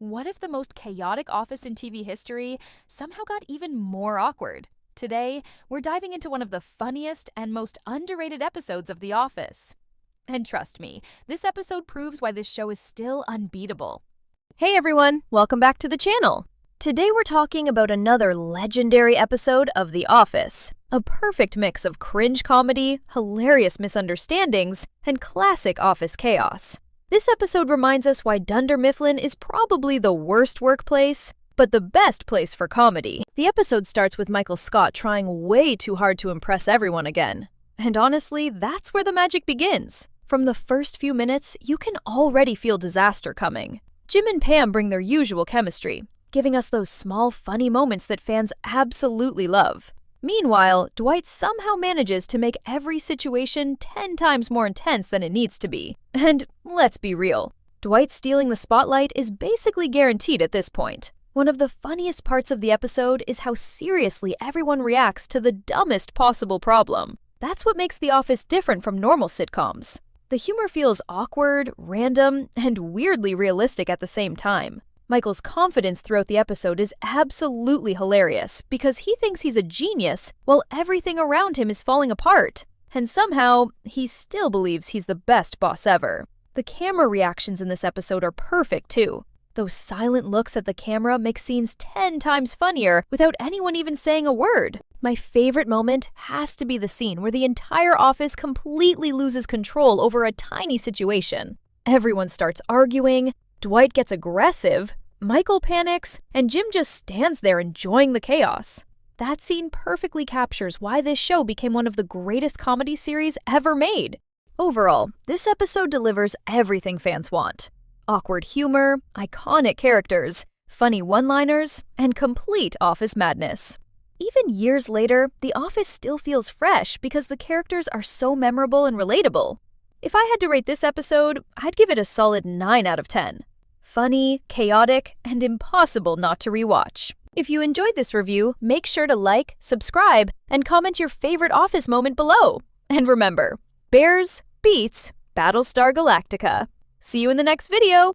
What if the most chaotic office in TV history somehow got even more awkward? Today, we're diving into one of the funniest and most underrated episodes of The Office. And trust me, this episode proves why this show is still unbeatable. Hey everyone, welcome back to the channel. Today we're talking about another legendary episode of The Office. A perfect mix of cringe comedy, hilarious misunderstandings, and classic office chaos. This episode reminds us why Dunder Mifflin is probably the worst workplace, but the best place for comedy. The episode starts with Michael Scott trying way too hard to impress everyone again. And honestly, that's where the magic begins. From the first few minutes, you can already feel disaster coming. Jim and Pam bring their usual chemistry, giving us those small, funny moments that fans absolutely love. Meanwhile, Dwight somehow manages to make every situation 10 times more intense than it needs to be. And let's be real, Dwight stealing the spotlight is basically guaranteed at this point. One of the funniest parts of the episode is how seriously everyone reacts to the dumbest possible problem. That's what makes The Office different from normal sitcoms. The humor feels awkward, random, and weirdly realistic at the same time. Michael's confidence throughout the episode is absolutely hilarious because he thinks he's a genius while everything around him is falling apart. And somehow, he still believes he's the best boss ever. The camera reactions in this episode are perfect too. Those silent looks at the camera make scenes 10 times funnier without anyone even saying a word. My favorite moment has to be the scene where the entire office completely loses control over a tiny situation. Everyone starts arguing, Dwight gets aggressive, Michael panics, and Jim just stands there enjoying the chaos. That scene perfectly captures why this show became one of the greatest comedy series ever made. Overall, this episode delivers everything fans want. Awkward humor, iconic characters, funny one-liners, and complete office madness. Even years later, The Office still feels fresh because the characters are so memorable and relatable. If I had to rate this episode, I'd give it a solid 9 out of 10. Funny, chaotic, and impossible not to rewatch. If you enjoyed this review, make sure to like, subscribe, and comment your favorite Office moment below. And remember, Bears beats Battlestar Galactica. See you in the next video!